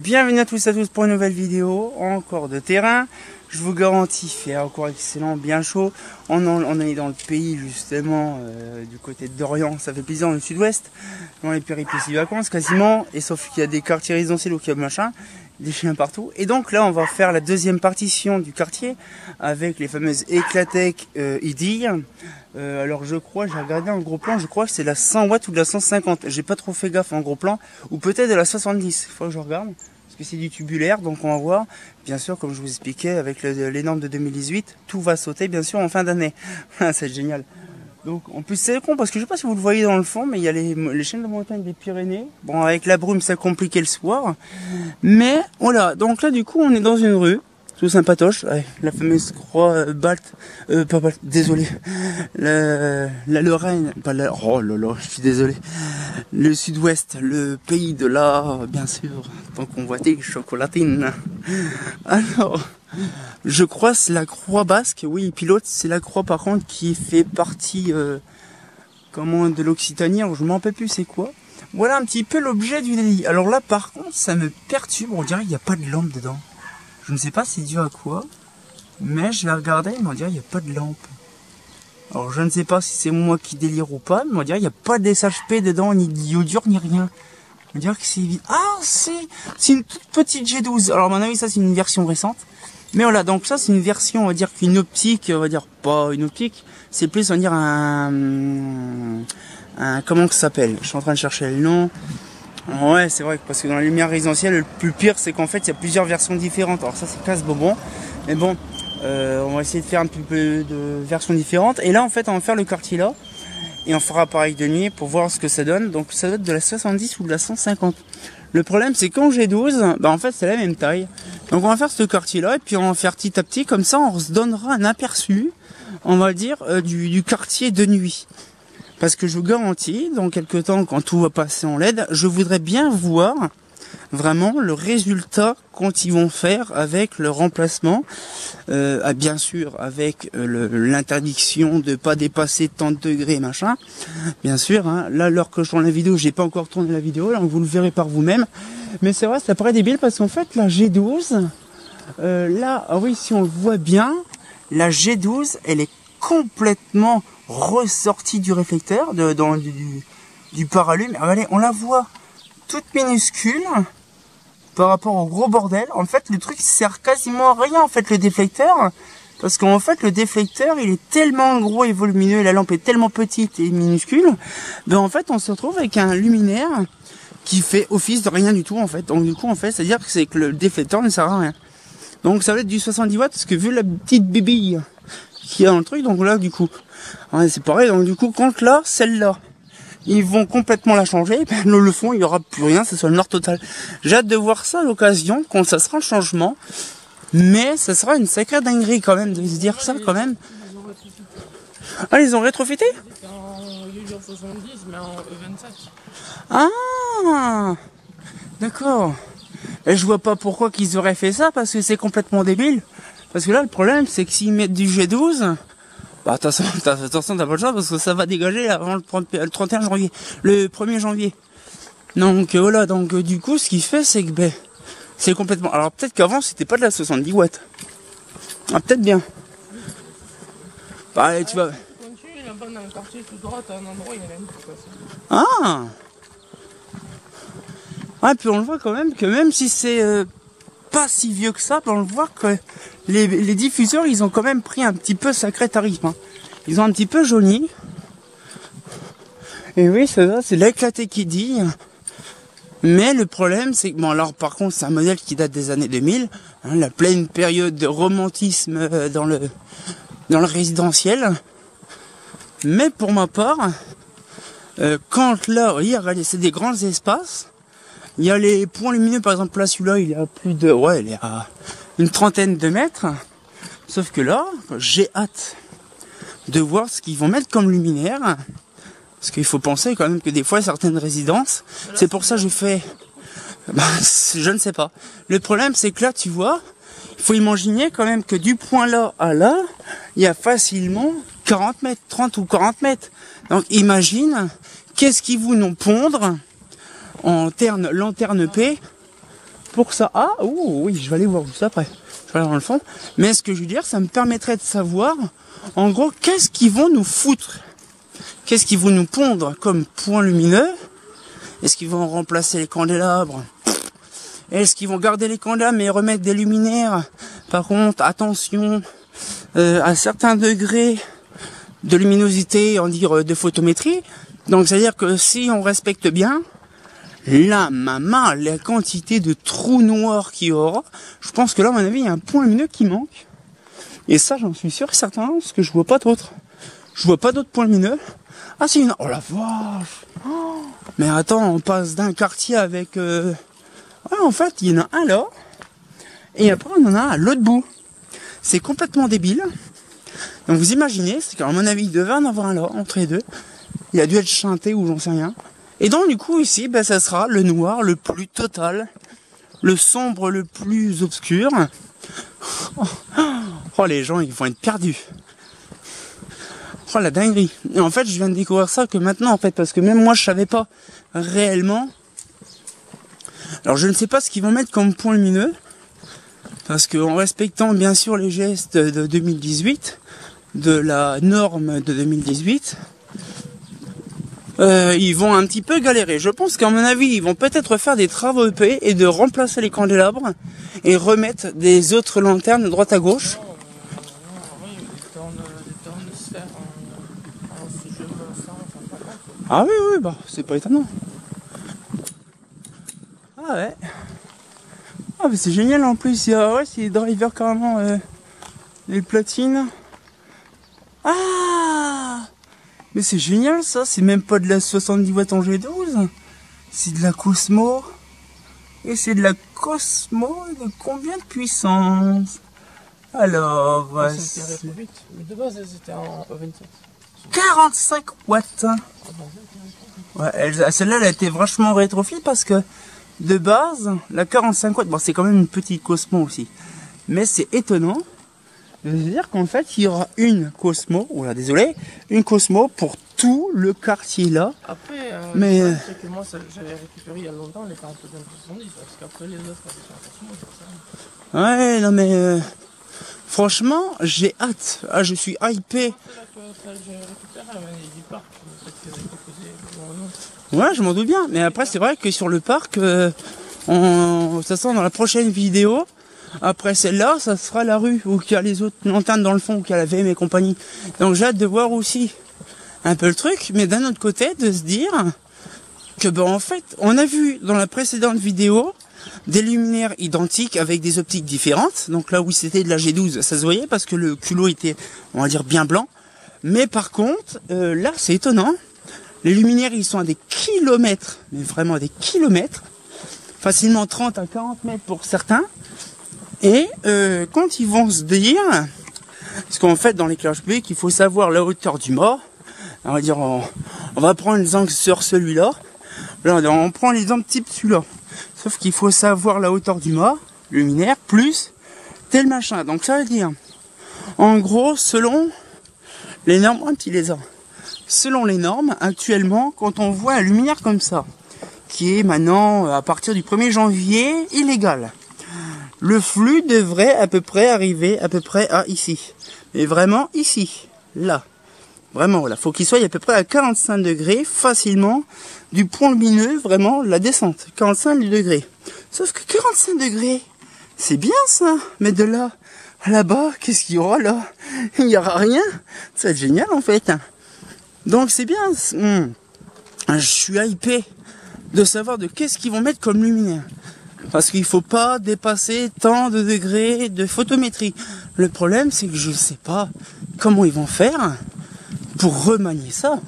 Bienvenue à tous pour une nouvelle vidéo, encore de terrain. Je vous garantis, fait encore excellent, bien chaud. On est dans le pays justement, du côté de Dorian, ça fait plaisir, dans le sud-ouest, dans les péripéties vacances quasiment. Et sauf qu'il y a des quartiers résidentiels ou qu'il y a machin, des chiens partout. Et donc là on va faire la deuxième partition du quartier avec les fameuses Eclatec Idille. Alors je crois, j'ai regardé un gros plan, je crois que c'est la 100 watts ou de la 150. J'ai pas trop fait gaffe en gros plan, ou peut-être de la 70, il faut que je regarde. Parce que c'est du tubulaire, donc on va voir. Bien sûr, comme je vous expliquais, avec les normes de 2018, tout va sauter bien sûr en fin d'année. C'est génial. Donc en plus c'est con parce que je sais pas si vous le voyez dans le fond, mais il y a les chaînes de montagne des Pyrénées. Bon, avec la brume ça compliquait le soir. Mais voilà, donc là du coup on est dans une rue. Tout sympatoche, ouais, la fameuse croix balte, pas balte, désolé, la Lorraine, pas la, oh là là, je suis désolé, le sud-ouest, le pays de l'art, bien sûr, tant qu'on voit des chocolatines. Alors, je crois c'est la croix basque, oui, et puis l'autre c'est la croix par contre qui fait partie, comment, de l'Occitanie, alors je m'en rappelle plus c'est quoi. Voilà un petit peu l'objet du délit. Alors là par contre ça me perturbe, on dirait qu'il n'y a pas de lampe dedans. Je ne sais pas c'est dû à quoi, mais je vais regarder, mais on dirait qu'il n'y a pas de lampe. Alors je ne sais pas si c'est moi qui délire ou pas, mais on dirait qu'il n'y a pas de SHP dedans, ni d'iodure, ni rien. On dirait que c'est vide. Ah si, c'est une toute petite G12. Alors à mon avis ça c'est une version récente. Mais voilà, donc ça c'est une version, on va dire qu'une optique, on va dire pas une optique, c'est plus on va dire un comment ça s'appelle? Je suis en train de chercher le nom. Ouais, c'est vrai, parce que dans la lumière résidentielle, le plus pire, c'est qu'en fait, il y a plusieurs versions différentes. Alors ça, c'est casse-bonbon. Mais bon, on va essayer de faire un petit peu de versions différentes. Et là, en fait, on va faire le quartier là. Et on fera pareil de nuit pour voir ce que ça donne. Donc, ça doit être de la 70 ou de la 150. Le problème, c'est quand j'ai 12, bah en fait, c'est la même taille. Donc, on va faire ce quartier là. Et puis, on va faire petit à petit. Comme ça, on se donnera un aperçu, on va dire, du quartier de nuit. Parce que je vous garantis, dans quelques temps, quand tout va passer en LED, je voudrais bien voir vraiment le résultat quand ils vont faire avec le remplacement. Bien sûr, avec l'interdiction de pas dépasser tant de degrés, machin. Bien sûr, hein, là, l'heure que je tourne la vidéo, j'ai pas encore tourné la vidéo, donc vous le verrez par vous-même. Mais c'est vrai, ça paraît débile parce qu'en fait, la G12, là, ah oui, si on le voit bien, la G12, elle est complètement ressortie du réflecteur, du paralume. Allez, on la voit toute minuscule par rapport au gros bordel. En fait, le truc sert quasiment à rien, en fait, le déflecteur. Parce qu'en fait, le déflecteur, il est tellement gros et volumineux, la lampe est tellement petite et minuscule, ben en fait, on se retrouve avec un luminaire qui fait office de rien du tout, en fait. Donc, du coup, en fait, c'est-à-dire que c'est que le déflecteur ne sert à rien. Donc, ça va être du 70 watts, parce que vu la petite bibille qu'il y a dans le truc, donc là, du coup, ouais, c'est pareil. Donc, du coup, quand là, celle-là, ils vont complètement la changer, ben, le fond, il n'y aura plus rien, ça sera le noir total. J'ai hâte de voir ça à l'occasion, quand ça sera un changement. Mais ça sera une sacrée dinguerie quand même, de se dire ça quand même. Ah, ils ont rétrofité? En 70, mais en E27. Ah, d'accord. Et je vois pas pourquoi qu'ils auraient fait ça, parce que c'est complètement débile. Parce que là, le problème, c'est que s'ils mettent du G12, bah, attention, t'as pas de chance, parce que ça va dégager avant le 31 janvier, le 1er janvier. Donc, voilà, donc, du coup, ce qu'il fait, c'est que, ben, c'est complètement, alors peut-être qu'avant, c'était pas de la 70 watts. Ah, peut-être bien. Bah, tu vas... Continue là-bas dans le quartier tout droit, t'as un endroit, il y a même tout passé. Ah! Ouais, puis on le voit quand même que même si c'est pas si vieux que ça, on le voit que les diffuseurs, ils ont quand même pris un petit peu sacré tarif. Hein. Ils ont un petit peu jauni. Et oui, c'est l'éclaté qui dit. Mais le problème, c'est que, bon, alors par contre, c'est un modèle qui date des années 2000, hein, la pleine période de romantisme dans le résidentiel. Mais pour ma part, quand là, regardez, c'est des grands espaces. Il y a les points lumineux, par exemple, là, celui-là, il est à plus de, ouais, il est à une trentaine de mètres. Sauf que là, j'ai hâte de voir ce qu'ils vont mettre comme luminaire. Parce qu'il faut penser quand même que des fois, certaines résidences, c'est pour ça que je fais, bah, je ne sais pas. Le problème, c'est que là, tu vois, il faut imaginer quand même que du point là à là, il y a facilement 40 mètres, 30 ou 40 mètres. Donc, imagine, qu'est-ce qu'ils vont nous pondre en lanterne P pour ça. Ah, oh, oui, je vais aller voir où ça après. Je vais aller dans le fond. Mais ce que je veux dire, ça me permettrait de savoir, en gros, qu'est-ce qu'ils vont nous foutre? Qu'est-ce qu'ils vont nous pondre comme point lumineux? Est-ce qu'ils vont remplacer les candélabres? Est-ce qu'ils vont garder les candélabres mais remettre des luminaires? Par contre, attention, à certains degrés de luminosité, on dire de photométrie. Donc, c'est-à-dire que si on respecte bien, là, maman, la quantité de trous noirs qu'il y aura, je pense que là, à mon avis, il y a un point lumineux qui manque. Et ça, j'en suis sûr et certain, parce que je vois pas d'autres. Je vois pas d'autres points lumineux. Ah si, non. Oh la vache. Oh. Mais attends, on passe d'un quartier avec... Ouais, en fait, il y en a un là. Et après, on en a un à l'autre bout. C'est complètement débile. Donc vous imaginez, c'est qu'à mon avis, il devait en avoir un là, entre les deux. Il a dû être chanté ou j'en sais rien. Et donc du coup, ici, ben, ça sera le noir le plus total. Le sombre le plus obscur. Oh, les gens, ils vont être perdus. Oh la dinguerie. Et en fait, je viens de découvrir ça que maintenant, en fait, parce que même moi, je savais pas réellement. Alors, je ne sais pas ce qu'ils vont mettre comme point lumineux, parce que en respectant bien sûr les gestes de 2018, de la norme de 2018, ils vont un petit peu galérer. Je pense qu'à mon avis, ils vont peut-être faire des travaux EP et de remplacer les candélabres et remettre des autres lanternes de droite à gauche. Ah oui, oui, bah, c'est pas étonnant. Ah ouais. Ah mais c'est génial en plus, il y a, ouais, c'est les drivers carrément, les platines. Ah mais c'est génial ça, c'est même pas de la 70 watts en G12. C'est de la Cosmo. Et c'est de la Cosmo de combien de puissance? Alors, c'est vite. Mais de base, c'était en 27. 45 watts. Ouais, celle-là, elle a été vachement rétrofit parce que de base, la 45 watts, bon, c'est quand même une petite Cosmo aussi. Mais c'est étonnant de se dire qu'en fait, il y aura une Cosmo, oula, désolé, une Cosmo pour tout le quartier là. Après, mais c'est que moi, j'avais récupéré il y a longtemps les 42 70, parce qu'après les autres, elles sont en Cosmo. Ouais, non mais franchement, j'ai hâte. Ah, je suis hypé. Ouais, je m'en doute bien. Mais après, c'est vrai que sur le parc, ça sent dans la prochaine vidéo. Après celle-là, ça sera la rue où il y a les autres lanternes dans le fond, où il y a la VM et compagnie. Donc j'ai hâte de voir aussi un peu le truc, mais d'un autre côté, de se dire que ben en fait, on a vu dans la précédente vidéo des luminaires identiques avec des optiques différentes. Donc là où c'était de la G12, ça se voyait parce que le culot était, on va dire, bien blanc. Mais par contre, là c'est étonnant. Les luminaires, ils sont à des kilomètres, mais vraiment à des kilomètres. Facilement 30 à 40 mètres pour certains. Et quand ils vont se dire, parce qu'en fait dans l'éclairage public, il faut savoir la hauteur du mât. On va dire, on va prendre l'exemple sur celui-là. Là, on prend l'exemple type celui-là. Sauf qu'il faut savoir la hauteur du mât, luminaire, plus tel machin. Donc ça veut dire, en gros, selon les normes, un petit lézard. Selon les normes, actuellement, quand on voit un luminaire comme ça, qui est maintenant, à partir du 1er janvier, illégal, le flux devrait à peu près arriver à peu près à ici. Et vraiment ici, là. Vraiment, voilà. Faut qu'il soit à peu près à 45 degrés, facilement, du point lumineux, vraiment, la descente. 45 degrés. Sauf que 45 degrés, c'est bien ça. Mais de là à là-bas, qu'est-ce qu'il y aura là? Il n'y aura rien. Ça va être génial en fait. Donc c'est bien. Je suis hypé de savoir de qu'est-ce qu'ils vont mettre comme luminaire. Parce qu'il faut pas dépasser tant de degrés de photométrie. Le problème, c'est que je ne sais pas comment ils vont faire pour remanier ça.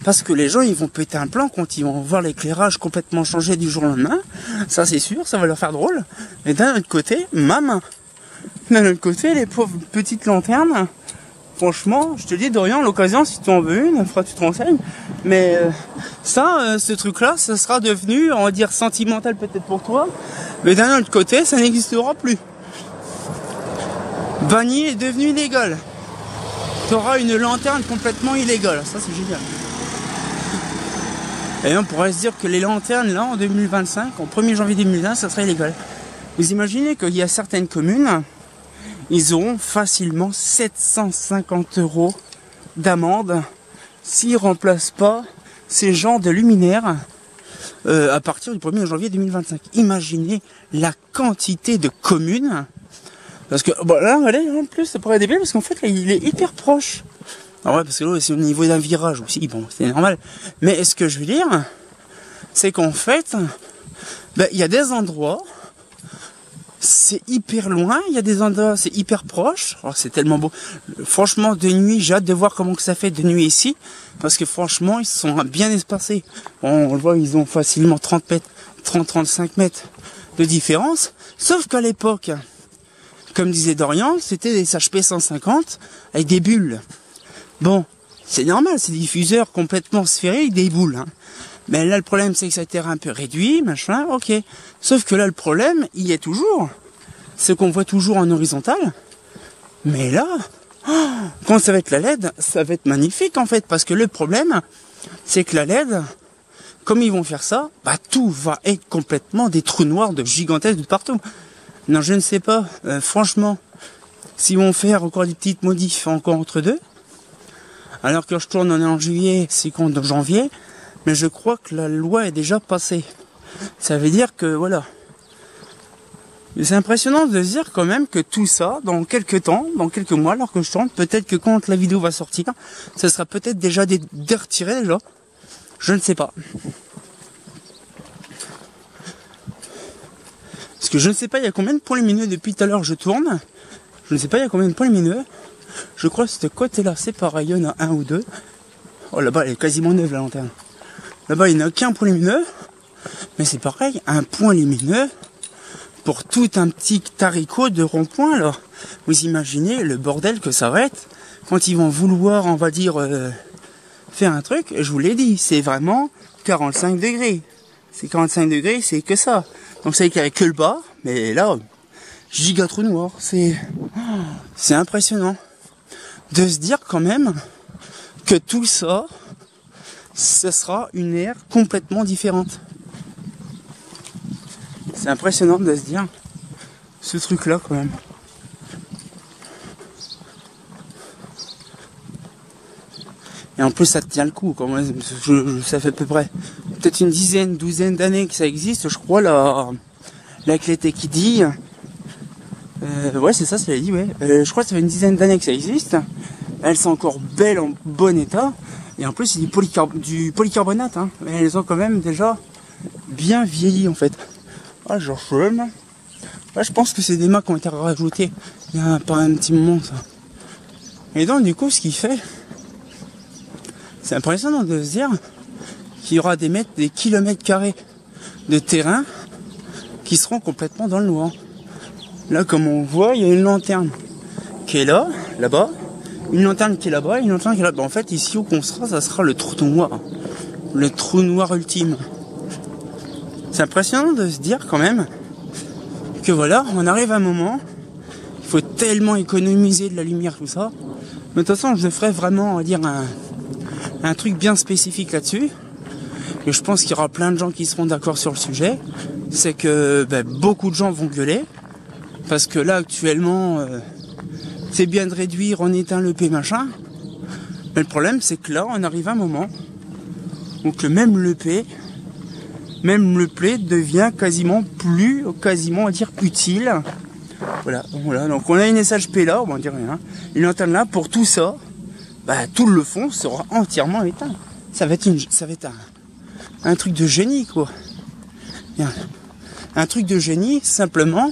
Parce que les gens, ils vont péter un plan quand ils vont voir l'éclairage complètement changer du jour au lendemain. Ça, c'est sûr, ça va leur faire drôle. Et d'un autre côté, maman. D'un autre côté, les pauvres petites lanternes. Franchement, je te dis, Dorian, l'occasion, si tu en veux une, tu te renseignes. Mais ça, ce truc-là, ça sera devenu, on va dire, sentimental peut-être pour toi. Mais d'un autre côté, ça n'existera plus. Banni est devenu illégal. Tu auras une lanterne complètement illégale. Ça, c'est génial. Et on pourrait se dire que les lanternes, là, en 2025, en 1er janvier 2020, ça serait illégal. Vous imaginez qu'il y a certaines communes, ils auront facilement 750 € d'amende s'ils ne remplacent pas ces genres de luminaires à partir du 1er janvier 2025. Imaginez la quantité de communes. Parce que bon, là, allez, en plus, ça pourrait débile parce qu'en fait, là, il est hyper proche. Alors ouais, parce que là, c'est au niveau d'un virage aussi, bon, c'est normal. Mais ce que je veux dire, c'est qu'en fait, ben, il y a des endroits, c'est hyper loin, il y a des endroits, c'est hyper proche. Oh, c'est tellement beau. Franchement, de nuit, j'ai hâte de voir comment que ça fait de nuit ici. Parce que franchement, ils sont bien espacés. Bon, on le voit, ils ont facilement 30-35 mètres de différence. Sauf qu'à l'époque, comme disait Dorian, c'était des HP 150 avec des bulles. Bon, c'est normal, c'est des diffuseurs complètement sphériques, des boules. Hein. Mais là, le problème, c'est que ça a été un peu réduit, machin, ok. Sauf que là, le problème, il y est toujours. Ce qu'on voit toujours en horizontal. Mais là, oh, quand ça va être la LED, ça va être magnifique, en fait. Parce que le problème, c'est que la LED, comme ils vont faire ça, bah tout va être complètement des trous noirs de gigantesques de partout. Non, je ne sais pas. Franchement, s'ils vont faire encore des petites modifs encore entre deux, alors que je tourne en juillet, c'est qu'en janvier, mais je crois que la loi est déjà passée. Ça veut dire que, voilà. C'est impressionnant de se dire quand même que tout ça, dans quelques temps, dans quelques mois, alors que je tourne, peut-être que quand la vidéo va sortir, ça sera peut-être déjà retiré déjà. Je ne sais pas. Parce que je ne sais pas, il y a combien de points lumineux depuis tout à l'heure je tourne. Je ne sais pas, il y a combien de points lumineux. Je crois que ce côté-là, c'est pareil, il y en a un ou deux. Oh, là-bas, elle est quasiment neuve, la lanterne. Là-bas, il n'y en a qu'un point lumineux. Mais c'est pareil, un point lumineux pour tout un petit haricot de rond-point, là. Vous imaginez le bordel que ça va être quand ils vont vouloir, on va dire, faire un truc. Je vous l'ai dit, c'est vraiment 45 degrés. C'est 45 degrés, c'est que ça. Donc, c'est qu'il n'y avait que le bas. Mais là, giga trou noir. C'est impressionnant de se dire quand même que tout ça, ce sera une ère complètement différente. C'est impressionnant de se dire ce truc-là quand même. Et en plus, ça tient le coup. Quand même. Ça fait à peu près peut-être une douzaine d'années que ça existe. Je crois la clé qui dit. Ouais, c'est ça, ça l'a dit, ouais. Je crois que ça fait une dizaine d'années que ça existe. Elles sont encore belles, en bon état. Et en plus, c'est du polycarbonate. Hein. Mais elles ont quand même déjà bien vieilli, en fait. Ah, genre, je pense que c'est des mâts qui ont été rajoutés il y a pas un petit moment, ça. Et donc, du coup, ce qui fait... C'est impressionnant de se dire qu'il y aura des kilomètres carrés de terrain qui seront complètement dans le noir. Là, comme on voit, il y a une lanterne qui est là, là-bas. Une lanterne qui est là-bas, une lanterne qui est là-bas. En fait, ici où qu'on sera, ça sera le trou noir. Le trou noir ultime. C'est impressionnant de se dire quand même que voilà, on arrive à un moment, il faut tellement économiser de la lumière, tout ça. Mais de toute façon, je ferai vraiment, on va dire, un truc bien spécifique là-dessus. Et je pense qu'il y aura plein de gens qui seront d'accord sur le sujet. C'est que beaucoup de gens vont gueuler. Parce que là, actuellement, c'est bien de réduire, on éteint le P machin. Mais le problème, c'est que là, on arrive à un moment où que même le P, même le play devient quasiment, on va dire, utile. Voilà. Donc on a une SHP là, on va dire rien. Une antenne là, pour tout ça, tout le fond sera entièrement éteint. Ça va être un truc de génie, quoi. Un truc de génie, simplement,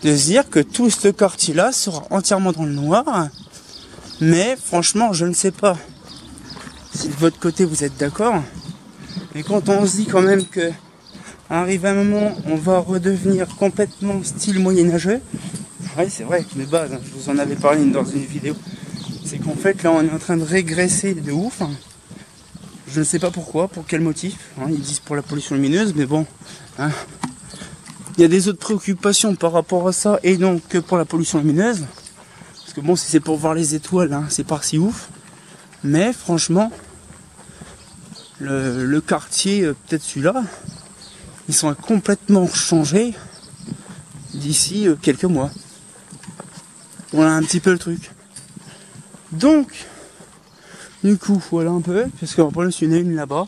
de se dire que tout ce quartier-là sera entièrement dans le noir. Mais franchement, je ne sais pas si de votre côté vous êtes d'accord. Mais quand on se dit quand même que arrive un moment, on va redevenir complètement style moyenâgeux. Ouais, c'est vrai que de base, je vous en avais parlé dans une vidéo. C'est qu'en fait, là, on est en train de régresser de ouf. Je ne sais pas pourquoi, pour quel motif. Ils disent pour la pollution lumineuse, mais bon. Il y a des autres préoccupations par rapport à ça, et donc que pour la pollution lumineuse. Parce que bon, si c'est pour voir les étoiles, c'est pas si ouf. Mais franchement, le quartier, peut-être celui-là, ils sont complètement changés d'ici quelques mois. Voilà un petit peu le truc. Donc, du coup, voilà un peu, parce qu'en plus il y en a une là-bas,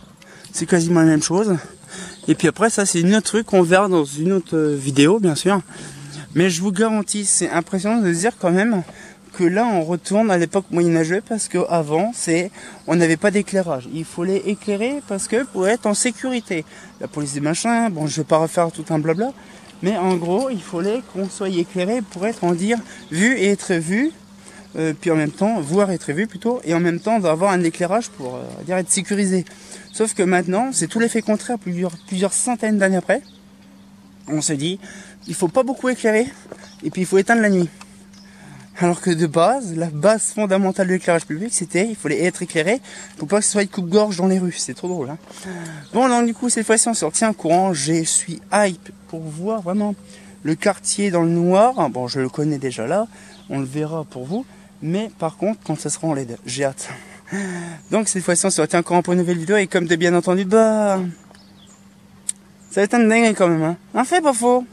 c'est quasiment la même chose. Et puis après, ça c'est une autre truc qu'on verra dans une autre vidéo, bien sûr. Mais je vous garantis, c'est impressionnant de se dire quand même que là on retourne à l'époque moyenâgeuse, parce qu'avant on n'avait pas d'éclairage. Il fallait éclairer parce que pour être en sécurité. La police des machins, bon je vais pas refaire tout un blabla, mais en gros il fallait qu'on soit éclairé pour être, on dire, vu et être vu. Puis en même temps, voir et être vu plutôt, et en même temps d'avoir un éclairage pour dire être sécurisé. Sauf que maintenant, c'est tout l'effet contraire, plusieurs centaines d'années après. On se dit, il faut pas beaucoup éclairer, et puis il faut éteindre la nuit. Alors que de base, la base fondamentale de l'éclairage public, c'était, il fallait être éclairé pour pas que ce soit une coupe-gorge dans les rues. C'est trop drôle, hein. Bon, donc du coup, cette fois-ci, on se tient courant. Je suis hype pour voir vraiment le quartier dans le noir. Bon, je le connais déjà là, on le verra pour vous. Mais par contre, quand ça sera en LED, j'ai hâte. Donc cette fois-ci, on se retient encore pour une nouvelle vidéo. Et comme de bien entendu, bah... ça va être un dingue quand même, hein. Un fait pas faux.